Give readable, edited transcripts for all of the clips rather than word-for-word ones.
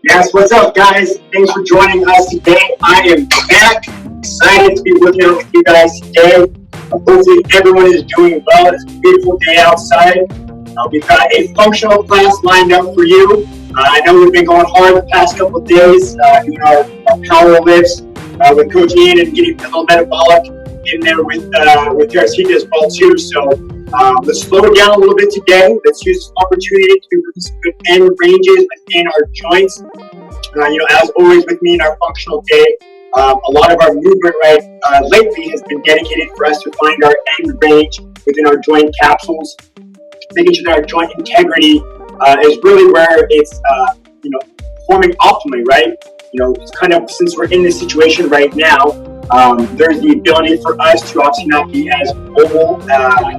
Yes, what's up, guys? Thanks for joining us today. I am back, excited to be working out with you guys today. Hopefully, everyone is doing well. It's a beautiful day outside. We've got a functional class lined up for you. I know we've been going hard the past couple of days, doing our power lifts with Coach Ian and getting a little metabolic in there with Garcia as well too. So let's slow it down a little bit today. Let's use this opportunity to put some good end ranges within our joints. As always with me in our functional day, a lot of our movement lately has been dedicated for us to find our end range within our joint capsules, making sure that our joint integrity is really where it's performing optimally, right? It's kind of, since we're in this situation right now, there's the ability for us to obviously not be as mobile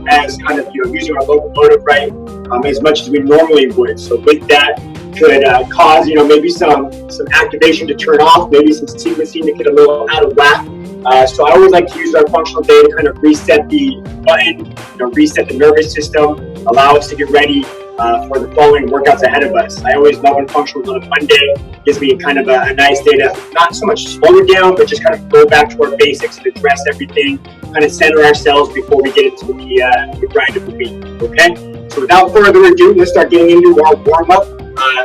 as kind of using our locomotive right as much as we normally would. So with that could cause maybe some activation to turn off, maybe some sequencing to get a little out of whack. So I always like to use our functional day to kind of reset the button, reset the nervous system, allow us to get ready for the following workouts ahead of us. I always love when functional on a Monday. Gives me kind of a nice day to not so much slow it down, but just kind of go back to our basics and address everything, kind of center ourselves before we get into the grind of the week. Okay? So without further ado, let's start getting into our warm-up.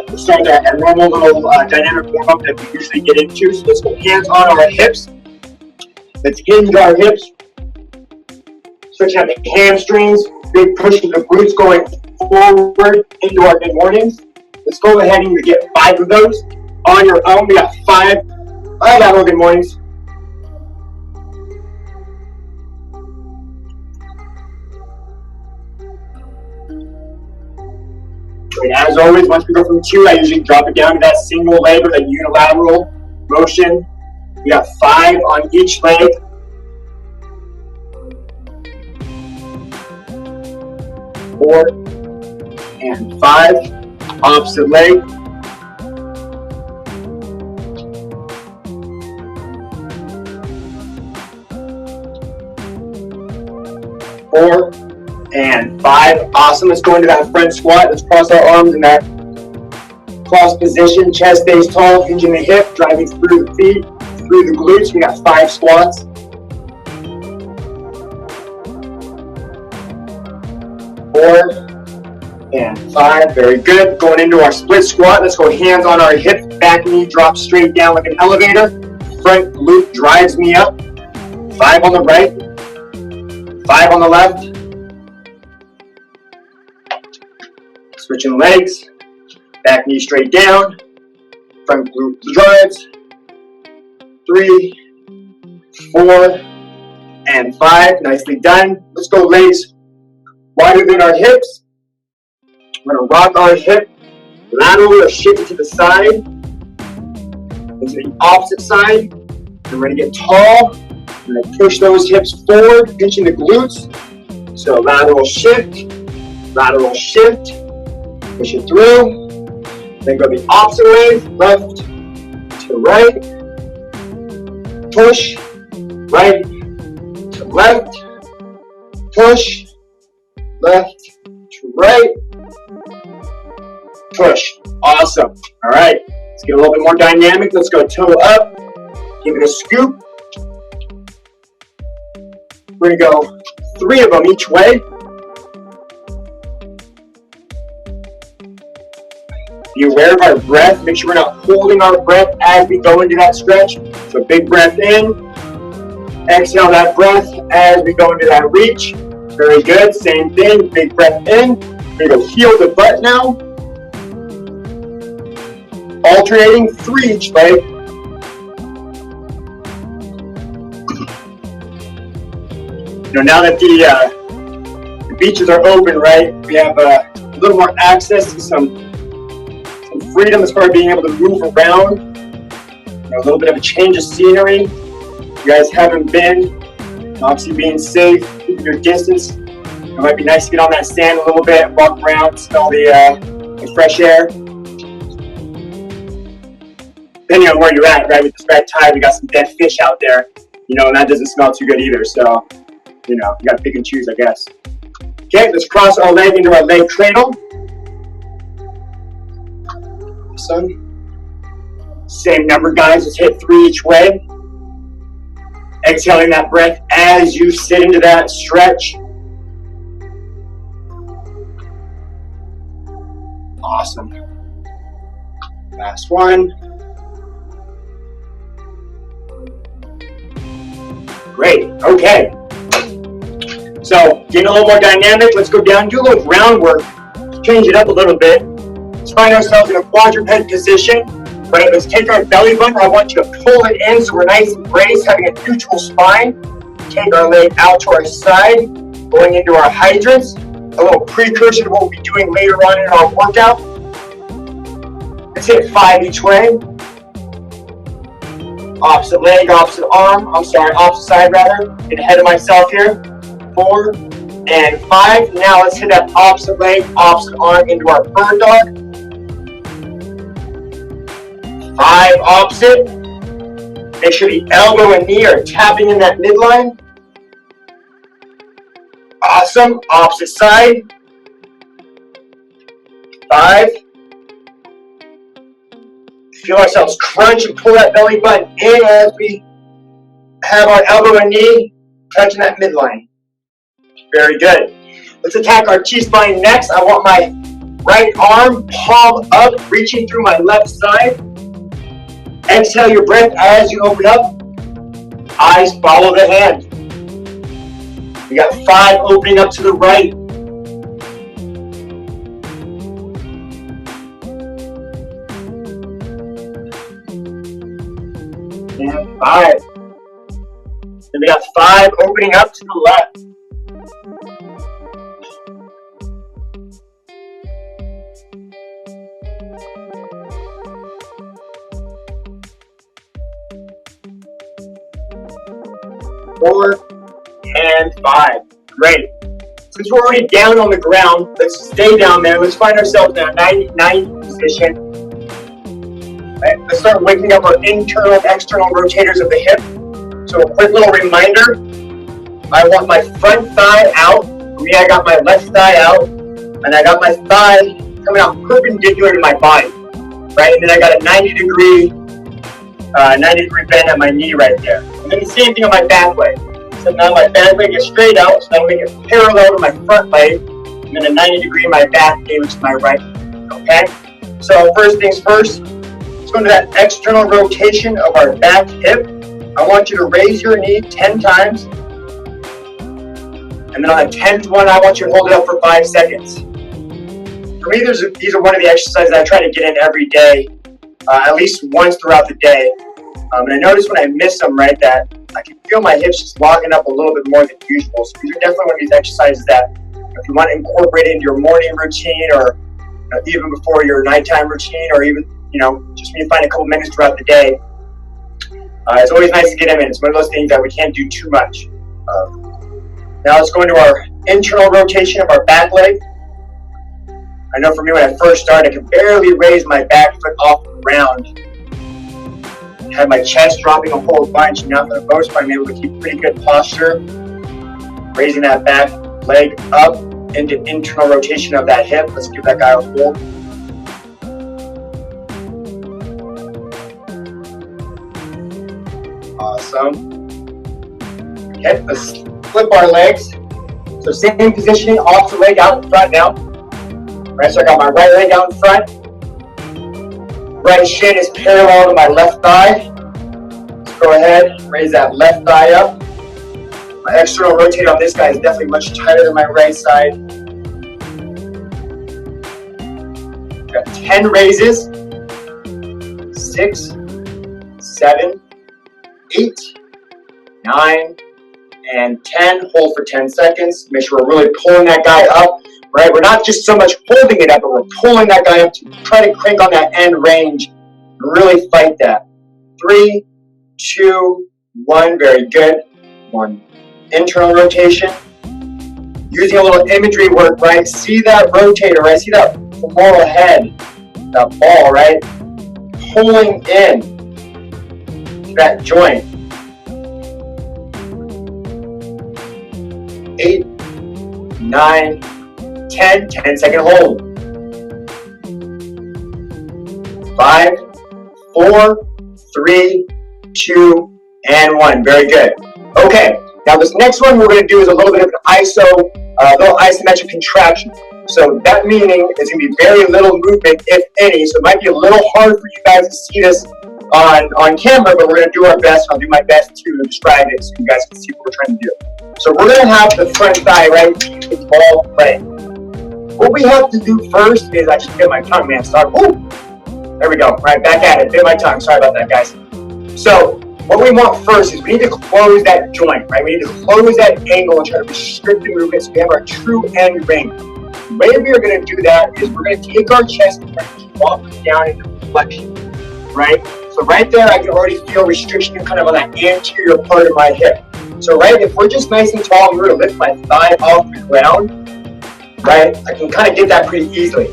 We'll start with our normal little dynamic warm-up that we usually get into. So let's go hands on our hips. Let's hinge our hips. Stretch out the hamstrings. Big push with the glutes going forward into our good mornings. Let's go ahead and get 5 of those on your own. We got 5 lateral good mornings. And as always, once we go from 2, I usually drop it down to that single leg or that unilateral motion. We got 5 on each leg. Four and 5, opposite leg. 4 and 5. Awesome. Let's go into that front squat. Let's cross our arms in that cross position. Chest stays tall, hinging the hip, driving through the feet, through the glutes. We got 5 squats. 4 and 5. Very good. Going into our split squat. Let's go hands on our hips. Back knee drops straight down like an elevator. Front glute drives me up. 5 on the right. 5 on the left. Switching legs. Back knee straight down. Front glute drives. 3, 4, and 5. Nicely done. Let's go legs wider than our hips. We're going to rock our hip laterally or shift it to the side, into the opposite side. We're going to get tall. We're going to push those hips forward, pinching the glutes. So lateral shift, push it through. Then go the opposite way, left to right. Push, right to left. Push, left to right. Push. Awesome. All right. Let's get a little bit more dynamic. Let's go toe up. Give it a scoop. We're going to go 3 of them each way. Be aware of our breath. Make sure we're not holding our breath as we go into that stretch. So big breath in. Exhale that breath as we go into that reach. Very good. Same thing. Big breath in. We're going to heel the butt now. Alternating 3 each leg. Now that the beaches are open, right? We have a little more access to some freedom as far as being able to move around. A little bit of a change of scenery. You guys haven't been. Obviously being safe, keeping your distance. It might be nice to get on that sand a little bit, walk around, smell the fresh air. Depending on where you're at, right? With this red tide, we got some dead fish out there, and that doesn't smell too good either. So, you got to pick and choose, I guess. Okay, let's cross our leg into our leg cradle. Awesome. Same number, guys. Let's hit 3 each way. Exhaling that breath as you sit into that stretch. Awesome. Last one. Great. Okay. So, getting a little more dynamic. Let's go down, do a little groundwork. Change it up a little bit. Let's find ourselves in a quadruped position. Right, let's take our belly button. I want you to pull it in so we're nice and braced, having a neutral spine. Take our leg out to our side, going into our hydrants. A little precursor to what we'll be doing later on in our workout. Let's hit 5 each way. Opposite leg, opposite arm. Opposite side rather. Get ahead of myself here. 4 and 5. Now let's hit that opposite leg, opposite arm into our bird dog. 5 opposite. Make sure the elbow and knee are tapping in that midline. Awesome. Opposite side. 5. Feel ourselves crunch and pull that belly button in as we have our elbow and knee touching that midline. Very good. Let's attack our T-spine next. I want my right arm palm up, reaching through my left side. Exhale your breath as you open up. Eyes follow the hand. We got 5 opening up to the right. And 5. Then we got 5 opening up to the left. Four and 5. Great. Since we're already down on the ground, let's stay down there. Let's find ourselves in a 90-90 position. Right. Let's start waking up our internal and external rotators of the hip. So a quick little reminder. I want my front thigh out. For me, I got my left thigh out. And I got my thigh coming out perpendicular to my body. Right? And then I got a 90-degree bend at my knee right there. And then the same thing on my back leg. So now my back leg is straight out, so now I make it parallel to my front leg, and then a 90-degree in my back knee, which is my right. Okay? So first things first, let's go into that external rotation of our back hip. I want you to raise your knee 10 times. And then on the 10th one, I want you to hold it up for 5 seconds. For me, these are one of the exercises I try to get in every day, at least once throughout the day. And I notice when I miss them, right, that I can feel my hips just logging up a little bit more than usual. So these are definitely one of these exercises that if you want to incorporate it into your morning routine or even before your nighttime routine or even, just when you find a couple minutes throughout the day, it's always nice to get them in. It's one of those things that we can't do too much of. Now let's go into our internal rotation of our back leg. I know for me when I first started, I could barely raise my back foot off the ground. Had my chest dropping a whole bunch. Now for the most part, I'm able to keep pretty good posture. Raising that back leg up into internal rotation of that hip. Let's give that guy a hold. Awesome. Okay, let's flip our legs. So same positioning, opposite leg out in front now. Right, so I got my right leg out in front. Right shin is parallel to my left thigh. Let's go ahead, raise that left thigh up. My external rotator on this guy is definitely much tighter than my right side. Got 10 raises. 6, 7, 8, 9, and 10. Hold for 10 seconds. Make sure we're really pulling that guy up. Right, we're not just so much holding it up, but we're pulling that guy up to try to crank on that end range and really fight that. 3, 2, 1, very good. 1. Internal rotation. Using a little imagery work, right? See that rotator, right? See that femoral head, that ball, right? Pulling in to that joint. 8, 9, 10 second hold. 5, 4, 3, 2, and 1. Very good. Okay, now this next one we're going to do is a little bit of an little isometric contraction. So that meaning is going to be very little movement, if any. So it might be a little hard for you guys to see this on camera, but we're going to do our best. I'll do my best to describe it so you guys can see what we're trying to do. So we're going to have the front thigh, right, the ball leg. What we have to do first is, I should get my tongue, man. Start. Ooh, there we go. Right, back at it. Bit my tongue. Sorry about that, guys. So what we want first is we need to close that joint, right? We need to close that angle and try to restrict the movement so we have our true end range. The way we are going to do that is we're going to take our chest and drop it down into flexion, right? So right there, I can already feel restriction kind of on that anterior part of my hip. So right, if we're just nice and tall and we're going to lift my thigh off the ground, right, I can kind of get that pretty easily.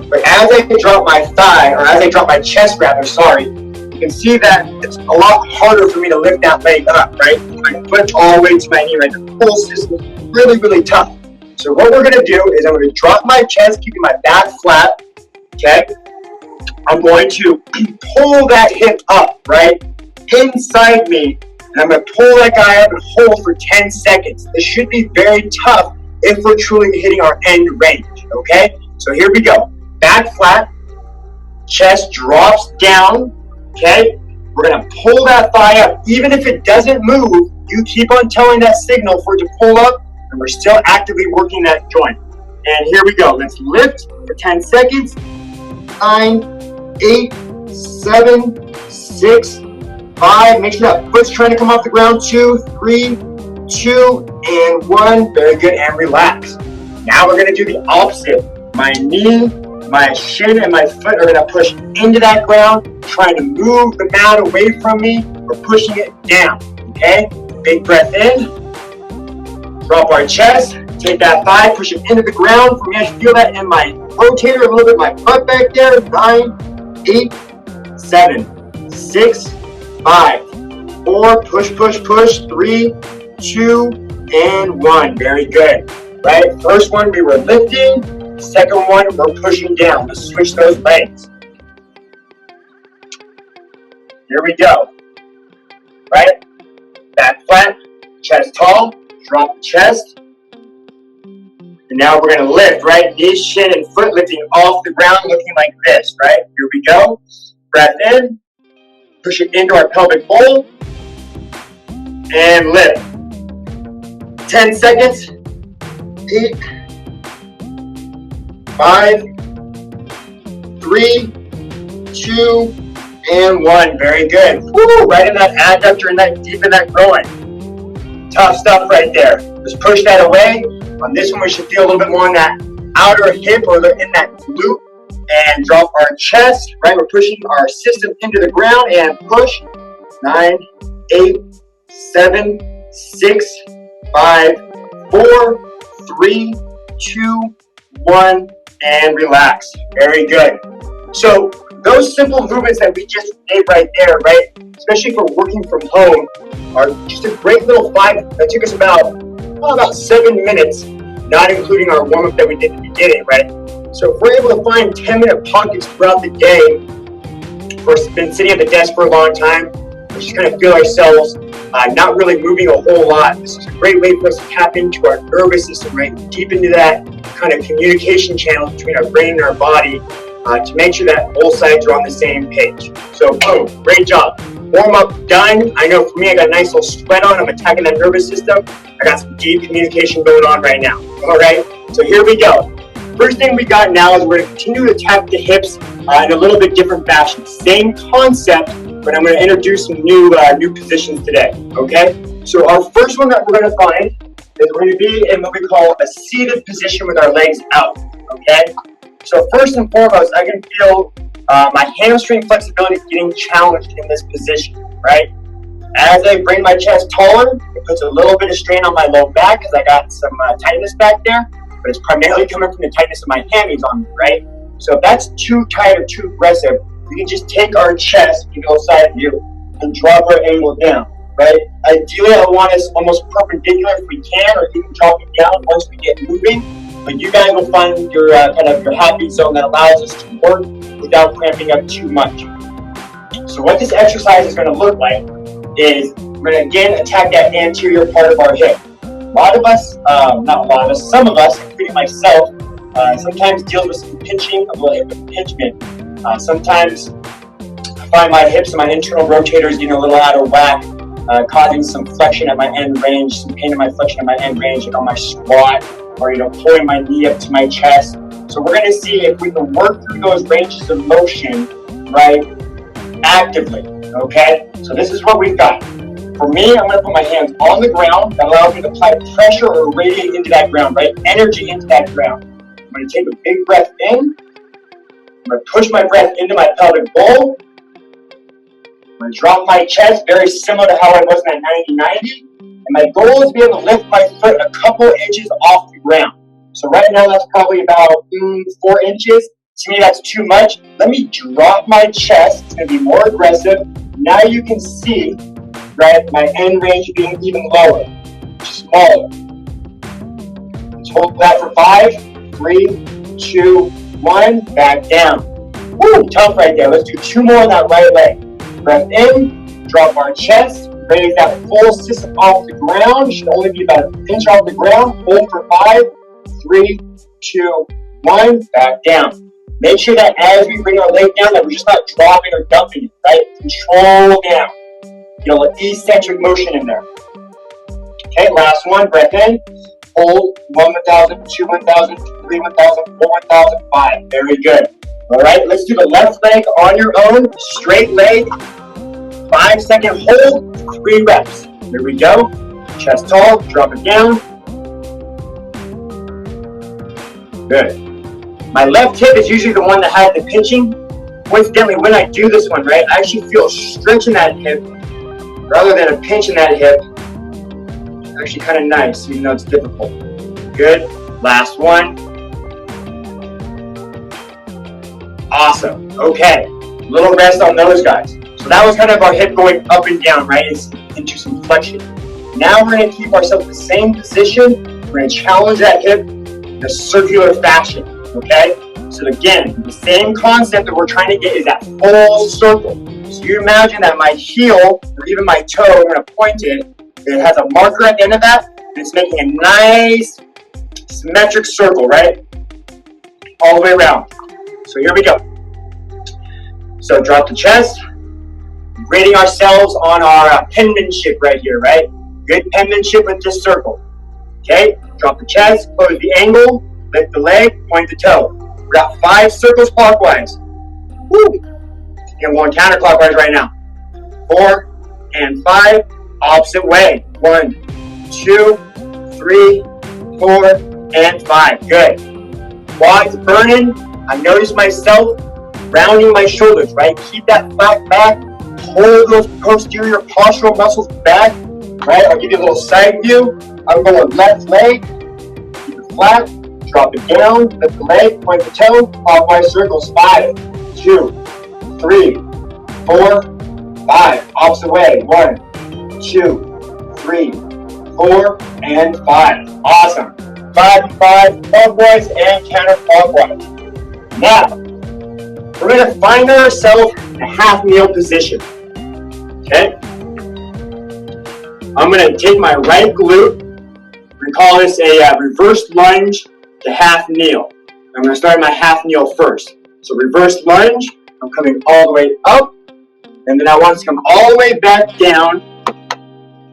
But as I drop my thigh, or as I drop my chest rather, sorry, you can see that it's a lot harder for me to lift that leg up, right? My foot all the way to my knee, right? The whole system is really, really tough. So what we're going to do is I'm going to drop my chest, keeping my back flat, okay? I'm going to pull that hip up, right, inside me, and I'm going to pull that guy up and hold for 10 seconds. This should be very tough if we're truly hitting our end range, okay? So here we go. Back flat, chest drops down, okay? We're going to pull that thigh up. Even if it doesn't move, you keep on telling that signal for it to pull up, and we're still actively working that joint. And here we go. Let's lift for 10 seconds. 9, 8, 7, 6, 5. Make sure that foot's trying to come off the ground. 2, 3, 2, and 1. Very good, and relax. Now we're going to do the opposite. My knee, my shin, and my foot are going to push into that ground, trying to move the mat away from me. We're pushing it down, okay? Big breath in. Drop our chest. Take that thigh, push it into the ground. For me, I feel that in my rotator, a little bit, my butt back there. 9, 8, 7, 6, 5, 4. Push, push, push. 3, 2, and 1. Very good. Right? First one, we were lifting. Second one, we're pushing down. Let's switch those legs. Here we go. Right? Back flat, chest tall. Drop the chest. And now we're going to lift, right? Knee, shin, and foot lifting off the ground, looking like this, right? Here we go. Breath in. Push it into our pelvic bowl. And lift. 10 seconds. 8, 5, 3, 2, and 1. Very good. Woo! Right in that adductor and that deep in that groin. Tough stuff right there. Just push that away. On this one, we should feel a little bit more in that outer hip or in that glute. And drop our chest, right? We're pushing our system into the ground and push. 9, 8, 7, 6, 5, 4, 3, 2, 1, and relax. Very good. So those simple movements that we just did right there, right? Especially for working from home, are just a great little 5. That took us about 7 minutes, not including our warm-up that we did at the beginning, right? So if we're able to find 10-minute pockets throughout the day, we've been sitting at the desk for a long time, we just kind of feel ourselves not really moving a whole lot. This is a great way for us to tap into our nervous system, right? Deep into that kind of communication channel between our brain and our body to make sure that both sides are on the same page. So boom, great job. Warm up done. I know for me, I got a nice little sweat on. I'm attacking that nervous system. I got some deep communication going on right now. All right, so here we go. First thing we got now is we're going to continue to tap the hips in a little bit different fashion. Same concept, but I'm going to introduce some new positions today, okay? So our first one that we're going to find is we're going to be in what we call a seated position with our legs out, okay? So first and foremost, I can feel my hamstring flexibility getting challenged in this position, right? As I bring my chest taller, it puts a little bit of strain on my low back because I got some tightness back there, but it's primarily coming from the tightness of my hammies on me, right? So if that's too tight or too aggressive, we can just take our chest, you go side view, and drop our angle down, right? Ideally, I want us almost perpendicular if we can, or even dropping down once we get moving. But you guys will find your kind of your happy zone that allows us to work without cramping up too much. So So what this exercise is going to look like is we're going to again attack that anterior part of our hip. A lot of us, not a lot of us, some of us, including myself, sometimes deals with some pinching, a little hip impingement. Sometimes I find my hips and my internal rotators getting a little out of whack, causing some flexion at my end range, some pain in my flexion at my end range, like on my squat, or pulling my knee up to my chest. So we're going to see if we can work through those ranges of motion, right, actively, okay? So this is what we've got. For me, I'm going to put my hands on the ground. That allows me to apply pressure or radiate into that ground, right? Energy into that ground. I'm going to take a big breath in. I'm going to push my breath into my pelvic bowl. I'm going to drop my chest, very similar to how I was in that 90-90. And my goal is to be able to lift my foot a couple inches off the ground. So right now, that's probably about 4 inches. To me, that's too much. Let me drop my chest. It's going to be more aggressive. Now you can see, right, my end range being even lower, smaller. Let's hold that for 5, 3, 2, 1. Back down. Woo, tough right there. Let's do 2 more on that right leg. Breath in, drop our chest, raise that full system off the ground. Should only be about an inch off the ground. Hold for 5, 3, 2, 1. Back down. Make sure that as we bring our leg down, that we're just not dropping or dumping it, right? Control down. Get a little eccentric motion in there. Okay, last one. Breath in. Hold 1 1,000, 2 1,000, 3 1,000, 4 1,000, 5. Very good. All right, let's do the left leg on your own. Straight leg. 5-second hold. 3 reps. Here we go. Chest tall. Drop it down. Good. My left hip is usually the one that has the pinching. Coincidentally, when I do this one, right, I actually feel a stretch in that hip rather than a pinch in that hip. It's actually kind of nice, even though it's difficult. Good. Last one. Awesome. Okay. Little rest on those guys. So that was kind of our hip going up and down, right? It's into some flexion. Now we're going to keep ourselves in the same position. We're going to challenge that hip in a circular fashion. Okay, so again, the same concept that we're trying to get is that full circle. So you imagine that my heel, or even my toe, I'm going to point it has a marker at the end of that, and it's making a nice symmetric circle, right? All the way around. So here we go. So drop the chest, rating ourselves on our penmanship right here, right? Good penmanship with this circle. Okay, drop the chest, close the angle, lift the leg, point the toe. We got 5 circles clockwise. Woo! And we're going counterclockwise right now. 4 and 5, opposite way. 1, 2, 3, 4, and 5. Good. Quads burning. I noticed myself rounding my shoulders, right? Keep that flat back. Hold those posterior postural muscles back, right? I'll give you a little side view. I'm going left leg. Keep it flat. Drop it down, lift the leg, point the toe, clockwise circles. 5, 2, 3, 4, 5. Opposite way. 1, 2, 3, 4, and 5. Awesome. 5 and 5, clockwise and counterclockwise. Now, we're going to find ourselves in a half kneel position. Okay? I'm going to take my right glute. We call this a reverse lunge to half kneel. I'm going to start my half kneel first. So reverse lunge, I'm coming all the way up, and then I want to come all the way back down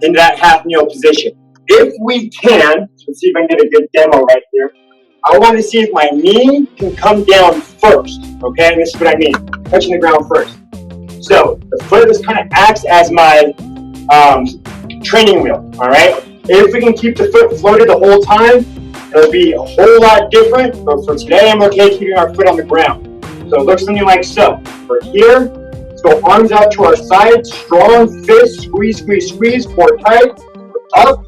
into that half kneel position. If we can, let's see if I can get a good demo right here. I want to see if my knee can come down first. Okay, and this is what I mean, touching the ground first. So the foot just kind of acts as my training wheel. All right. If we can keep the foot floated the whole time, it'll be a whole lot different, but for today, I'm okay keeping our foot on the ground. So it looks something like so. We're here, let's go arms out to our side, strong fist, squeeze, squeeze, squeeze, core tight, up,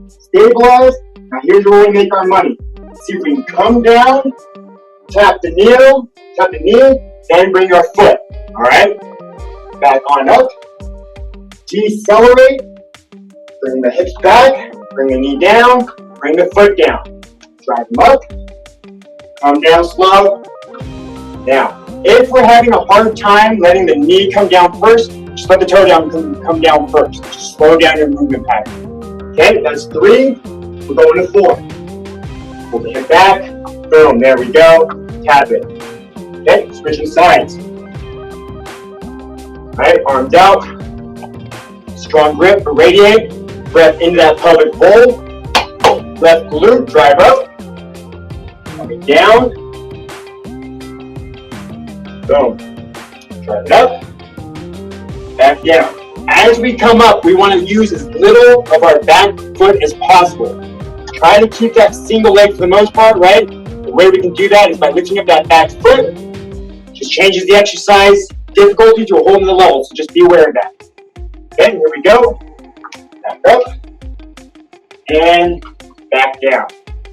stabilize. Now here's where we make our money. See if we can come down, tap the knee, then bring our foot, all right? Back on up, decelerate, bring the hips back, bring the knee down, bring the foot down. Drive them up, come down slow. Now, If we're having a hard time letting the knee come down first, just let the toe down come down first. Just slow down your movement pattern. Okay, that's 3. We're going to 4. Pull the hip back. Boom, there we go. Tap it. Okay, switching sides. All right, arms out. Strong grip, radiate. Breath into that pelvic bowl. Left glute, drive up. Coming down. Boom. Drive it up. Back down. As we come up, we want to use as little of our back foot as possible. Try to keep that single leg for the most part, right? The way we can do that is by lifting up that back foot. Just changes the exercise difficulty to a whole nother level, so just be aware of that. Okay, here we go. Back up. And back down.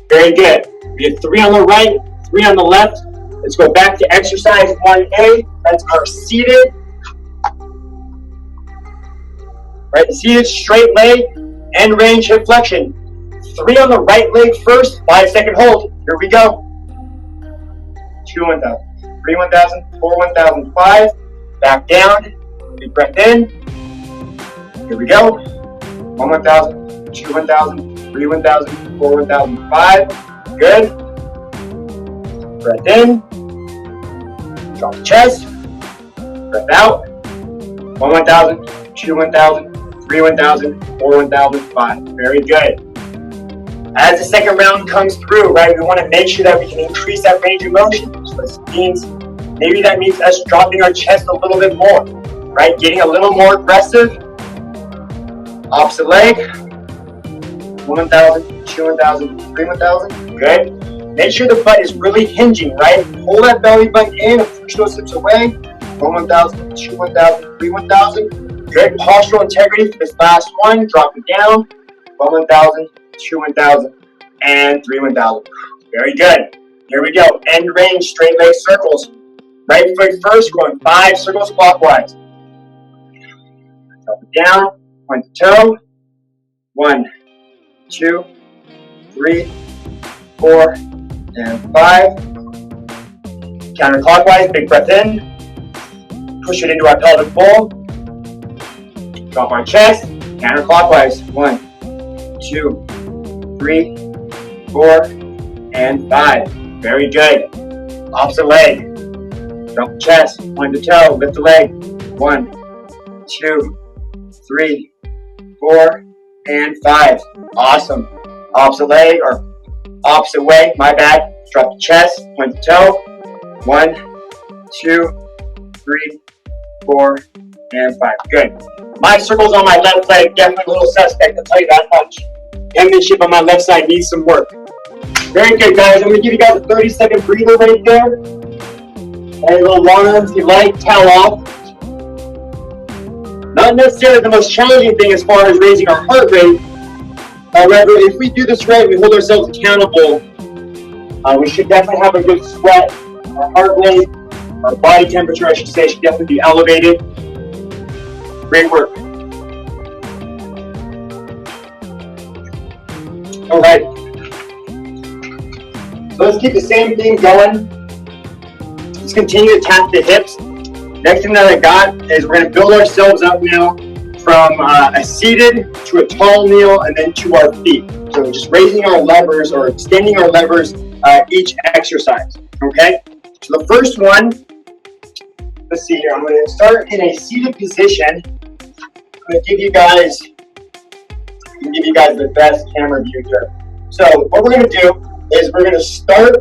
Very good. We have 3 on the right, 3 on the left. Let's go back to exercise 1A. That's our seated. Right, seated straight leg, end range hip flexion. 3 on the right leg first, 5-second hold. Here we go. 2 1,000, 3 1,000, 4 1,000, 5. Back down. Big breath in. Here we go. 1 1,000, 2 1,000, 3 1,000, 4 1,000, 5. Good. Breath in. Drop the chest. Breath out. 1 1,000, 2 1,000. 3 1,000, 4 1,000, 5. Very good. As the second round comes through, right, we want to make sure that we can increase that range of motion. So this means, maybe that means us dropping our chest a little bit more, right? Getting a little more aggressive. Opposite leg. 1 1,000, 2 1,000, 3 1,000. Good. Make sure the butt is really hinging, right? Pull that belly button in and push those hips away. 1 1,000, 2 1,000, 3 1,000. Good postural integrity for this last one. Drop it down. 1 1,000, 2 1,000, and 3 1,000. Very good. Here we go. End range, straight leg circles. Right foot first, going 5 circles clockwise. Drop it down. Point the toe. 1, 2, 3, 4, and 5. Counterclockwise. Big breath in. Push it into our pelvic bowl. Drop our chest, counterclockwise. 1, 2, 3, 4, and 5. Very good. Opposite leg. Drop the chest, point the toe, lift the leg. 1, 2, 3, 4, and 5. Awesome. Opposite leg, or opposite way, my bad. Drop the chest, point the toe. 1, 2, 3, 4, and 5. Good. My circles on my left leg, definitely a little suspect, I'll tell you that much. Penmanship on my left side needs some work. Very good, guys. I'm going to give you guys a 30-second breather right there. And a little longer if you like, towel off. Not necessarily the most challenging thing as far as raising our heart rate. However, if we do this right, we hold ourselves accountable. We should definitely have a good sweat. Our heart rate, our body temperature, I should say, should definitely be elevated. Great work. All right. So let's keep the same thing going. Let's continue to tap the hips. Next thing that I got is we're going to build ourselves up now from a seated to a tall kneel and then to our feet. So just raising our levers or extending our levers each exercise. Okay. So the first one, let's see here. I'm going to start in a seated position. I'm going to give you guys the best camera view here. So what we're going to do is we're going to start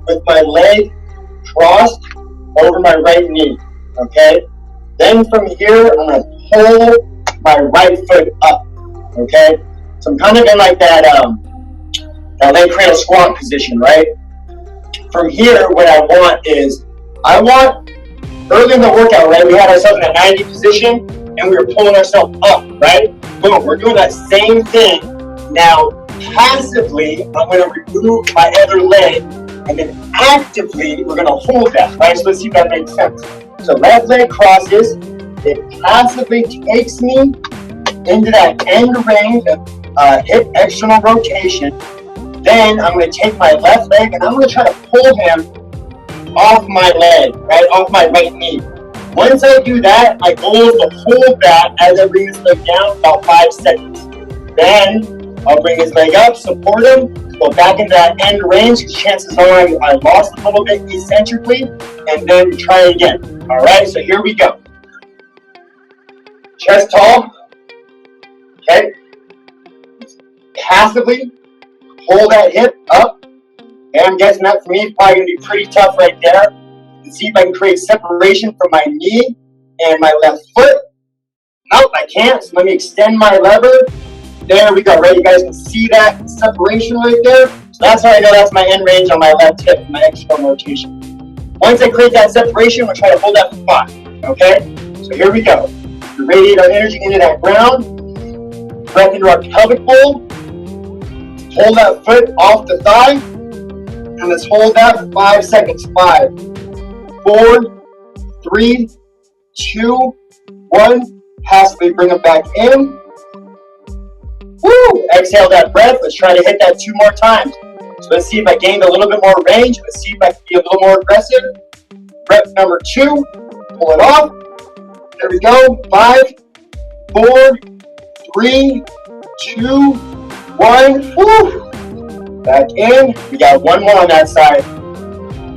with my leg crossed over my right knee, okay? Then from here, I'm going to pull my right foot up, okay? So I'm kind of in like that leg cradle squat position, right? From here, what I want early in the workout, right, we had ourselves in a 90 position, and we were pulling ourselves up, right? Boom, we're doing that same thing. Now, passively, I'm going to remove my other leg, and then actively, we're going to hold that, right? So let's see if that makes sense. So left leg crosses, it passively takes me into that end range of hip external rotation. Then I'm going to take my left leg, and I'm going to try to pull him off my leg, right, off my right knee. Once I do that, my goal is to hold that as I bring this leg down about 5 seconds. Then I'll bring this leg up, support him, go back into that end range. Chances are I lost a little bit eccentrically, and then try again. All right, so here we go. Chest tall. Okay. Passively hold that hip up. And I'm guessing that for me is probably going to be pretty tough right there. And see if I can create separation from my knee and my left foot. Nope, I can't. So let me extend my lever. There we go, right? You guys can see that separation right there. So that's how I know that's my end range on my left hip, my external rotation. Once I create that separation, we'll try to hold that for 5. Okay? So here we go. We radiate our energy into that ground. Breath into our pelvic bowl. Hold that foot off the thigh. And let's hold that for 5 seconds. 5, 4, 3, 2, 1. Passively bring it back in. Woo! Exhale that breath. Let's try to hit that 2 more times. So let's see if I gained a little bit more range. Let's see if I can be a little more aggressive. Breath number 2. Pull it off. There we go. 5, 4, 3, 2, 1. Woo! Back in. We got 1 more on that side.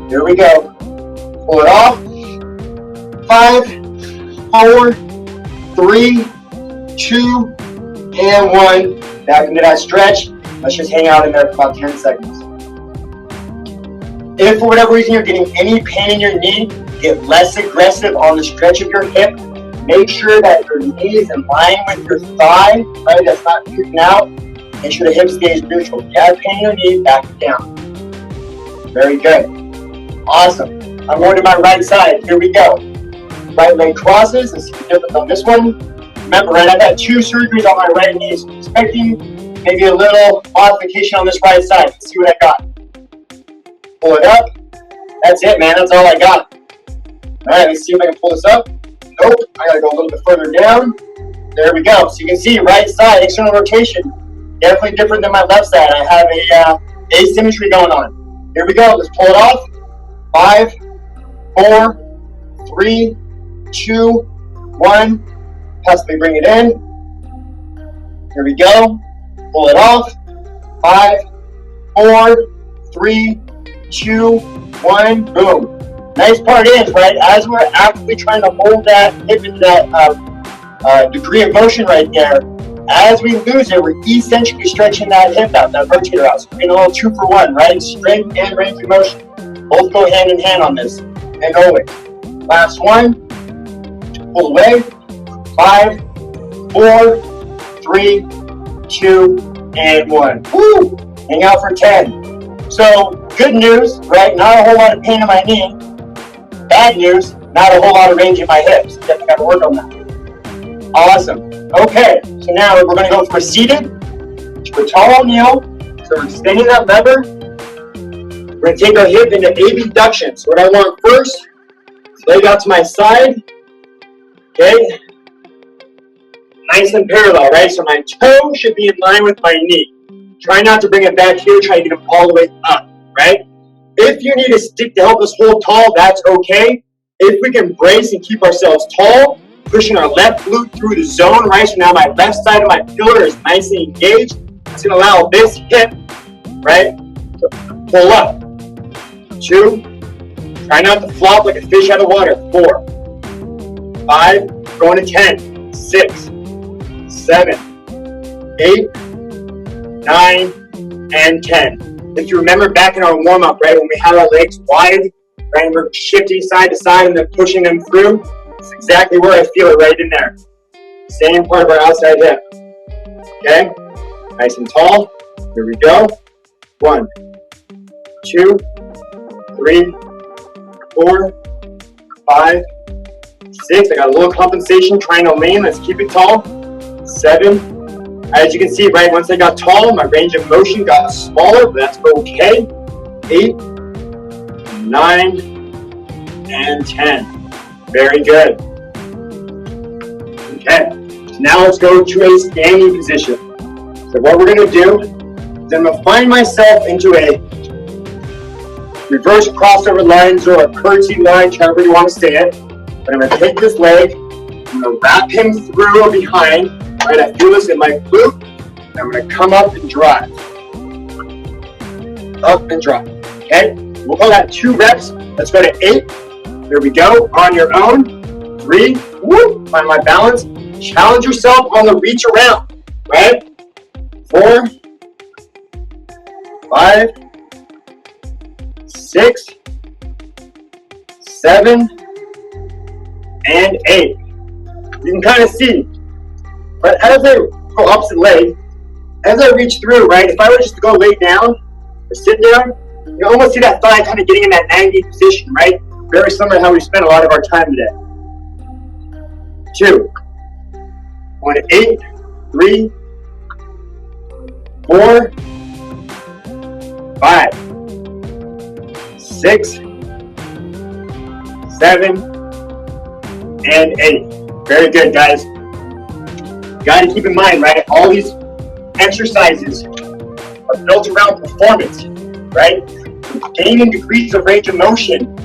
Here we go. Pull it off. 5, 4, 3, 2, and 1. Back into that stretch. Let's just hang out in there for about 10 seconds. If for whatever reason you're getting any pain in your knee, get less aggressive on the stretch of your hip. Make sure that your knee is in line with your thigh, right? That's not kicking out. Make sure the hip stays neutral. If you have pain in your knee, back it down. Very good. Awesome. I'm going to my right side. Here we go. Right leg crosses. Let's see the difference on this one. Remember, right, I've had 2 surgeries on my right knee, so I'm expecting maybe a little modification on this right side. Let's see what I got. Pull it up. That's it, man. That's all I got. All right, let's see if I can pull this up. Nope. I gotta go a little bit further down. There we go. So you can see right side, external rotation. Definitely different than my left side. I have a asymmetry going on. Here we go. Let's pull it off. 5, 4, 3, 2, 1. Possibly bring it in. Here we go. Pull it off. 5, 4, 3, 2, 1. Boom. Nice part is, right, as we're actively trying to hold that hip into that degree of motion right there, as we lose it, we're eccentrically stretching that hip out, that rotator out. So we're getting a little 2 for 1, right? Strength and range of motion. Both go hand in hand on this. And always. Last one. Pull away. 5, 4, 3, 2, and 1. Woo! Hang out for 10. So, good news, right? Not a whole lot of pain in my knee. Bad news, not a whole lot of range in my hips. Definitely got to work on that. Awesome. Okay, so now we're going to go from seated to a tall kneel. So we're extending that lever. We're going to take our hip into abduction. So what I want first is leg out to my side. Okay. Nice and parallel, right? So my toe should be in line with my knee. Try not to bring it back here. Try to get them all the way up, right? If you need a stick to help us hold tall, that's okay. If we can brace and keep ourselves tall, pushing our left glute through the zone, right? So now my left side of my pillar is nicely engaged. It's going to allow this hip, right, to pull up. 2. Try not to flop like a fish out of water. 4. 5. Going to 10. 6. 7. 8. 9. And 10. If you remember back in our warm-up, right, when we had our legs wide, right, and we're shifting side to side and then pushing them through, that's exactly where I feel it right in there. Same part of our outside hip. Okay? Nice and tall. Here we go. 1, 2, 3, 4, 5, 6. I got a little compensation trying to lean. Let's keep it tall. 7. As you can see, right, once I got tall, my range of motion got smaller, but that's okay. 8, 9, and 10. Very good. Okay, so now let's go to a standing position. So what we're going to do is I'm going to find myself into a reverse crossover lines or a curtsy line, however you want to say it. But I'm going to take this leg, I'm going to wrap him through or behind, right? I feel this in my glute, and I'm going to come up and drive. Up and drive, okay? We'll call that 2 reps. Let's go to 8. Here we go, on your own. 3, woo, find my balance. Challenge yourself on the reach around, right? 4, 5, 6, 7, and 8. You can kind of see, but as I go opposite leg, as I reach through, right, if I were just to go lay down or sit down, you can almost see that thigh kind of getting in that 90 position, right? Very similar to how we spend a lot of our time today. 2, 1 to 8, 3, 4, 5, 6, 7, and 8. Very good, guys. You got to keep in mind, right? All these exercises are built around performance, right? Gain and decrease of range of motion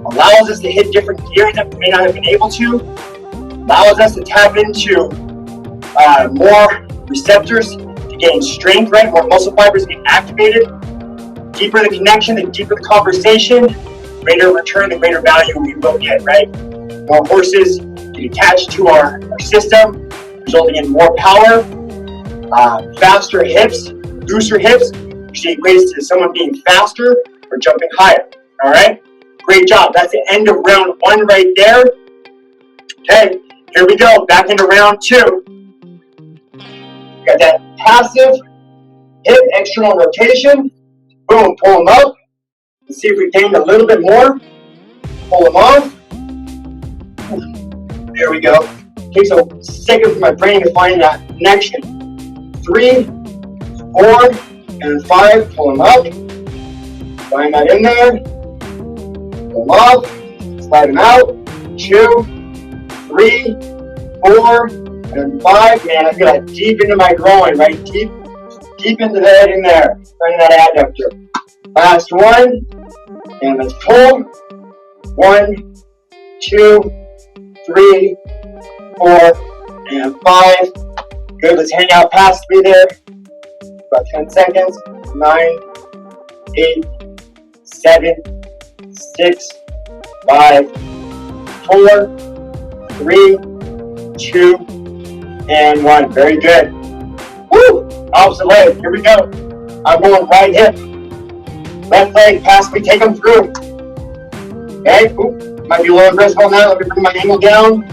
allows us to hit different gears that we may not have been able to. Allows us to tap into more receptors to gain strength, right? More muscle fibers get activated. Deeper the connection, the deeper the conversation, greater return, the greater value we will get, right? More horses get attached to our system, resulting in more power, faster hips, looser hips, which equates to someone being faster or jumping higher, all right? Great job. That's the end of round 1 right there. Okay, here we go. Back into round 2. Got that passive hip external rotation. Boom, pull them up. Let's see if we gained a little bit more. Pull them off. There we go. Takes a second for my brain to find that connection. 3, 4, and 5. Pull them up. Find that in there. Pull them up. Slide them out. 2, 3, 4, and 5. Man, I feel like deep into my groin, right? Deep into that in there. Finding that adductor. Last one. And let's pull. 1, 2, 3, 4, and 5. Good, let's hang out past me there. About 10 seconds. 9, 8, 7, 6, 5, 4, 3, 2, and 1. Very good. Woo! Opposite leg. Here we go. I'm going right hip. Left leg past me. Take them through. Okay. Ooh. Might be a little aggressive on that. Let me bring my angle down.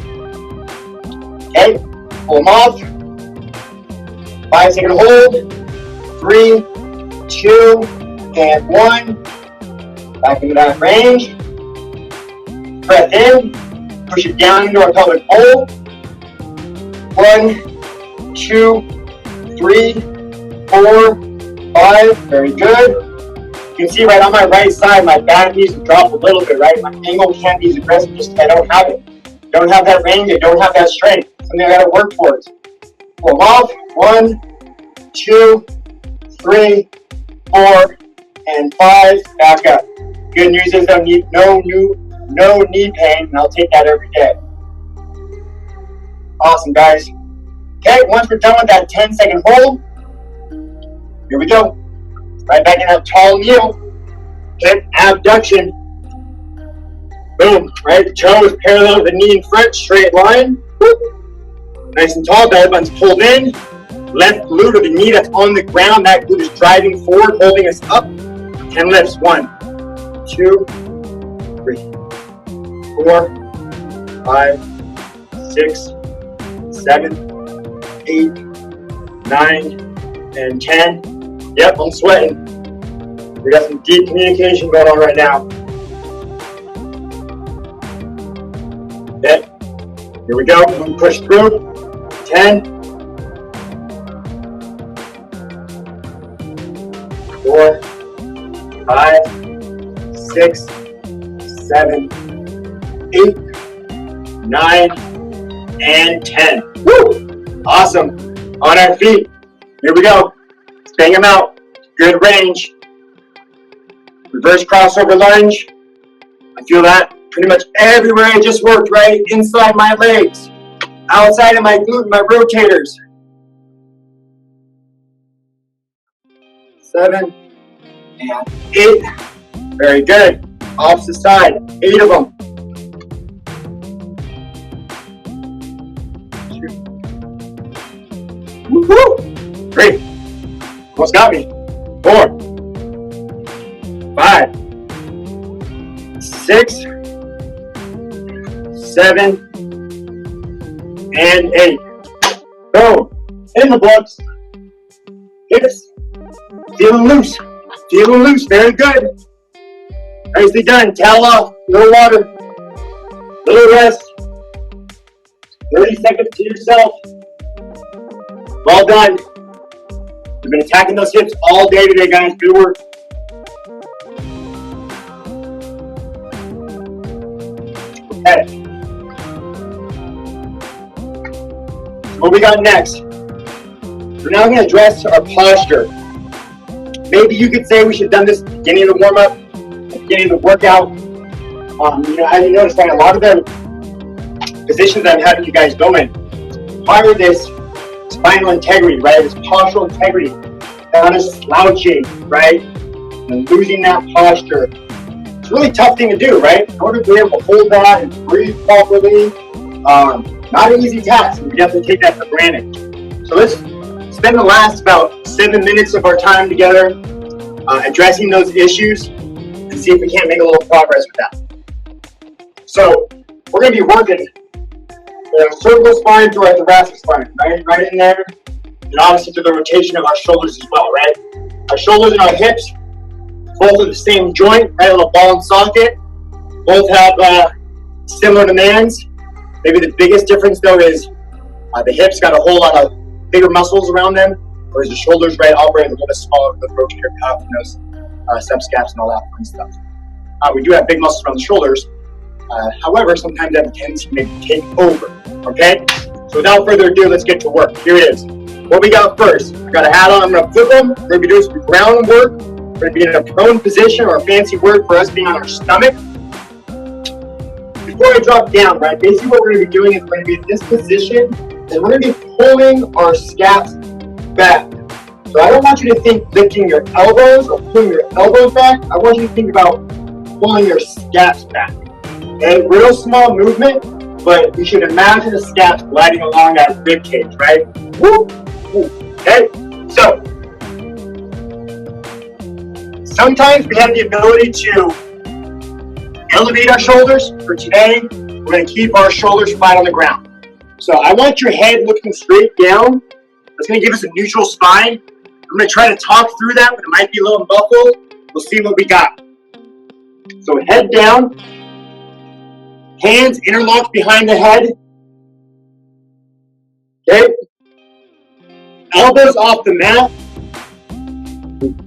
Okay. Pull them off. 5-second hold. 3, 2, and 1. Back into that range. Breath in. Push it down into our pelvic bowl. 1, 2, 3, 4, 5. Very good. You can see right on my right side, my back needs to drop a little bit, right? My angle can't be as aggressive just because I don't have it. Don't have that range, I don't have that strength. Something I gotta work towards. Pull them off. 1, 2, 3, 4, and 5. Back up. Good news is no knee pain, and I'll take that every day. Awesome, guys. Okay, once we're done with that 10-second hold, here we go. Right back in that tall kneel. Hip abduction. Boom. Right, the toe is parallel to the knee in front, straight line. Whoop. Nice and tall, belly button's pulled in. Left glute or the knee that's on the ground, that glute is driving forward, holding us up. 10 lifts. 1, 2, 3, 4, 5, 6, 7, 8, 9, and 10. Yep, I'm sweating. We got some deep communication going on right now. Okay, here we go. We push through. 10, 4, 5, 6, 7, 8, 9, and 10. Woo! Awesome. On our feet. Here we go. Bang them out. Good range. Reverse crossover lunge. I feel that pretty much everywhere I just worked, right? Inside my legs, outside of my glute, my rotators. 7 and 8. Very good. Opposite side, 8 of them. 2. Woo! 3. Almost got me. 4. 5. 6. 7 and 8. Boom. In the books. Hips. Feeling loose. Feeling loose. Very good. Nicely done. Towel off. Little water. Little rest. 30 seconds to yourself. Well done. We've been attacking those hips all day today, guys. Good work. Okay. So what we got next? We're now going to address our posture. Maybe you could say we should have done this at the beginning of the warm-up, at the beginning of the workout. As you notice, right, a lot of the positions I'm having you guys go in require this spinal integrity, right? This postural integrity, kind of slouching, right? And losing that posture. It's a really tough thing to do, right? In order to be able to hold that and breathe properly, not an easy task. We definitely take that for granted. So let's spend the last about 7 minutes of our time together addressing those issues and see if we can't make a little progress with that. So we're going to be working the cervical spine through our thoracic spine, right in there, and obviously through the rotation of our shoulders as well, right? Our shoulders and our hips, both are the same joint, right, a little ball and socket. Both have similar demands. Maybe the biggest difference though is the hips got a whole lot of bigger muscles around them, whereas the shoulders, right, operate a little bit smaller with the rotator cuff and those subscaps and all that fun stuff. We do have big muscles around the shoulders. However, sometimes they have a tendency to maybe take over, okay? So without further ado, let's get to work. Here it is. What we got first, I got a hat on, I'm gonna flip them. We're gonna be doing some ground work. We're gonna be in a prone position, or a fancy word for us being on our stomach. Before I drop down, right, basically what we're gonna be doing is we're gonna be in this position, and we're gonna be pulling our scaps back. So I don't want you to think lifting your elbows or pulling your elbows back. I want you to think about pulling your scaps back. Okay, real small movement, but you should imagine the scaps gliding along that rib cage, right? Woo! Woo. Okay, so sometimes we have the ability to elevate our shoulders. For today, we're going to keep our shoulders flat on the ground. So I want your head looking straight down. That's going to give us a neutral spine. I'm going to try to talk through that, but it might be a little muffled. We'll see what we got. So head down. Hands interlocked behind the head. Okay. Elbows off the mat.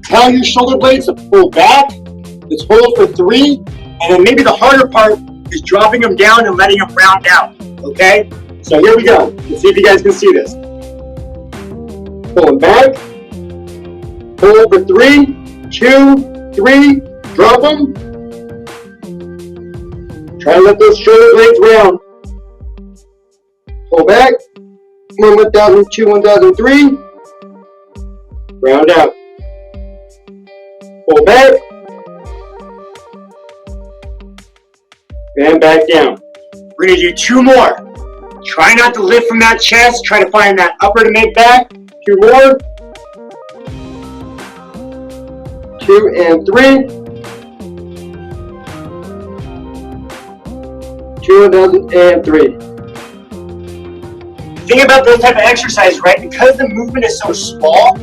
Tell your shoulder blades to pull back. Let's hold for 3. And then maybe the harder part is dropping them down and letting them round out. Okay? So here we go. Let's see if you guys can see this. Pulling back. Hold for 3, 2, 3. Drop them. Try to let those shoulder blades round. Pull back. 1002, 1003. Round out. Pull back. And back down. We're going to do 2 more. Try not to lift from that chest. Try to find that upper to mid back. 2 more. 2 and 3. 2 and 3. Think about those type of exercises, right? Because the movement is so small,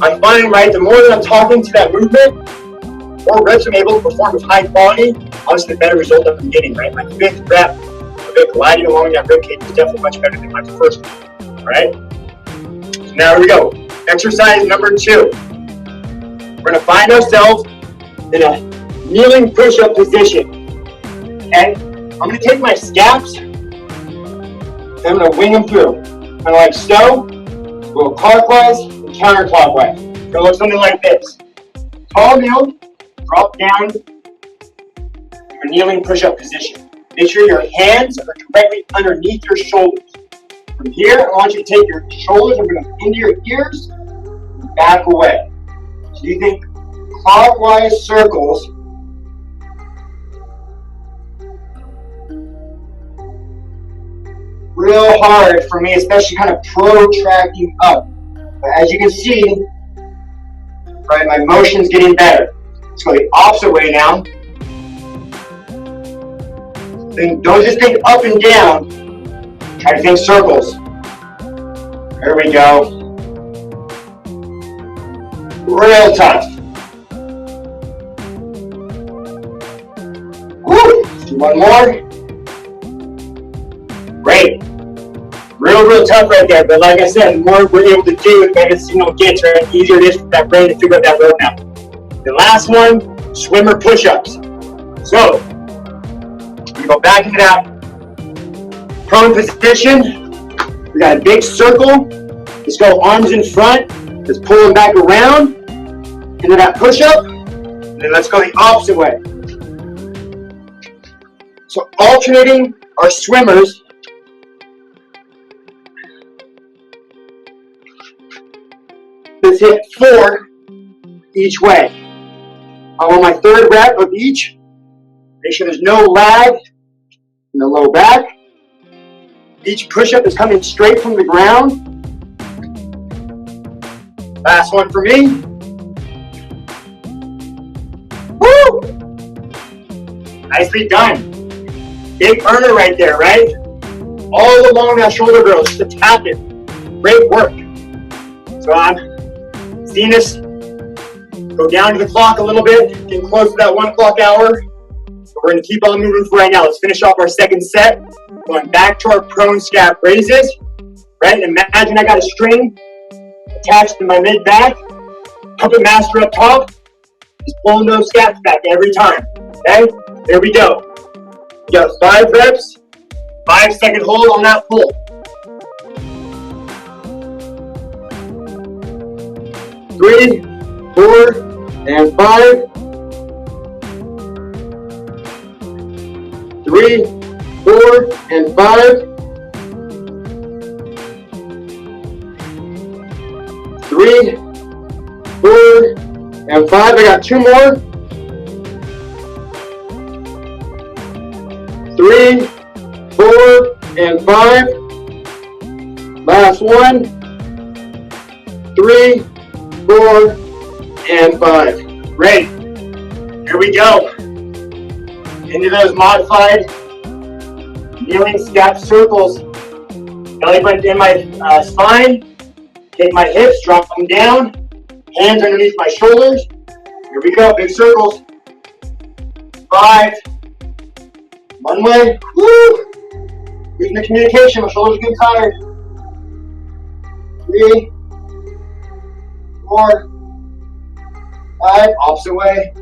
I'm finding, right, the more that I'm talking to that movement, the more reps I'm able to perform with high quality, honestly, the better result I'm getting, right? My 5th rep of it gliding along that rib cage is definitely much better than my first one, right? So now here we go. Exercise number 2. We're going to find ourselves in a kneeling push-up position, okay? I'm going to take my scaps and I'm going to wing them through. Kind of like so. Go clockwise and counterclockwise. It's going to look something like this. Tall kneel, drop down to a kneeling push-up position. Make sure your hands are directly underneath your shoulders. From here, I want you to take your shoulders and bring them into your ears and back away. So you think clockwise circles. Real hard for me, especially kind of protracting up. But as you can see, right, my motion's getting better. Let's go the opposite way now. Don't just think up and down. Try to think circles. There we go. Real tough. Woo! Let's do one more. Great. Real tough right there. But like I said, the more we're able to do, the better the signal gets, right? The easier it is for that brain to figure out that roadmap. The last one, swimmer push-ups. So, you go back into that prone position. We got a big circle. Let's go arms in front. Let's pull them back around. Into that push-up. And then let's go the opposite way. So alternating our swimmers. Let's hit 4 each way. I'm on my 3rd rep of each. Make sure there's no lag in the low back. Each push-up is coming straight from the ground. Last one for me. Woo! Nicely done. Big burner right there, right? All along that shoulder girdle, just to tap it. Great work. So I'm seeing this go down to the clock a little bit, getting close to that 1 o'clock hour. So we're going to keep on moving for right now. Let's finish off our 2nd set. Going back to our prone scap raises. Right? Imagine I got a string attached to my mid back. Puppet master up top. Just pulling those scaps back every time. Okay? There we go. You got 5 reps. 5-second hold on that pull. 3, 4, and 5. 3, 4, and 5. 3, 4, and 5. I got 2 more. 3, 4, and 5. Last one. 3, 4, and 5. Great. Here we go. Into those modified kneeling scap circles. Belly button in my spine. Take my hips, drop them down. Hands underneath my shoulders. Here we go. Big circles. 5. One way. Woo! Losing the communication. My shoulders are getting tired. 3, 4, 5. Opposite way.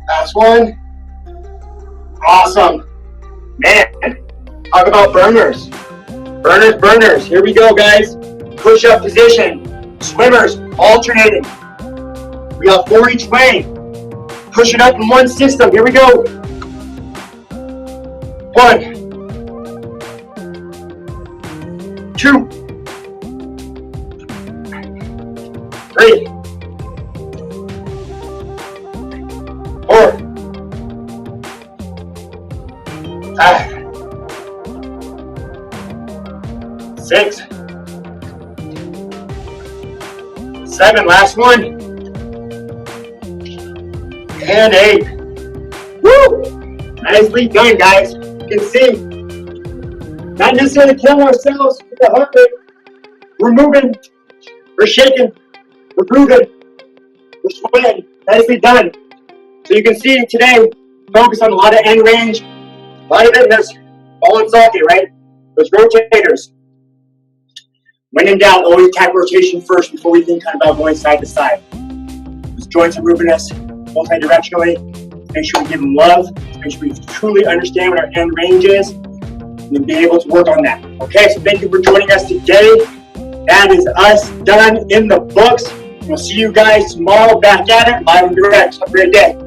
Last one. Awesome. Man, talk about burners. Burners. Here we go, guys. Push-up position. Swimmers, alternating. We got 4 each way. Push it up in one system. Here we go. 1, 2, 3, 4, 5, 6, 7. Last one. And 8. Woo! Nicely done, guys. You can see, not necessarily killing ourselves with the heart rate. We're moving, we're shaking, we're breathing, we're sweating. Nicely done. So you can see today, focus on a lot of end range, a lot of it that's all in socket, right? Those rotators. When in doubt, always attack rotation first before we think kind of about going side to side. Those joints are moving us multi-directionally. Make sure we give them love. Make sure we truly understand what our end range is. and be able to work on that. Okay, so thank you for joining us today. That is us done in the books. We'll see you guys tomorrow back at it live and direct. Have a great day.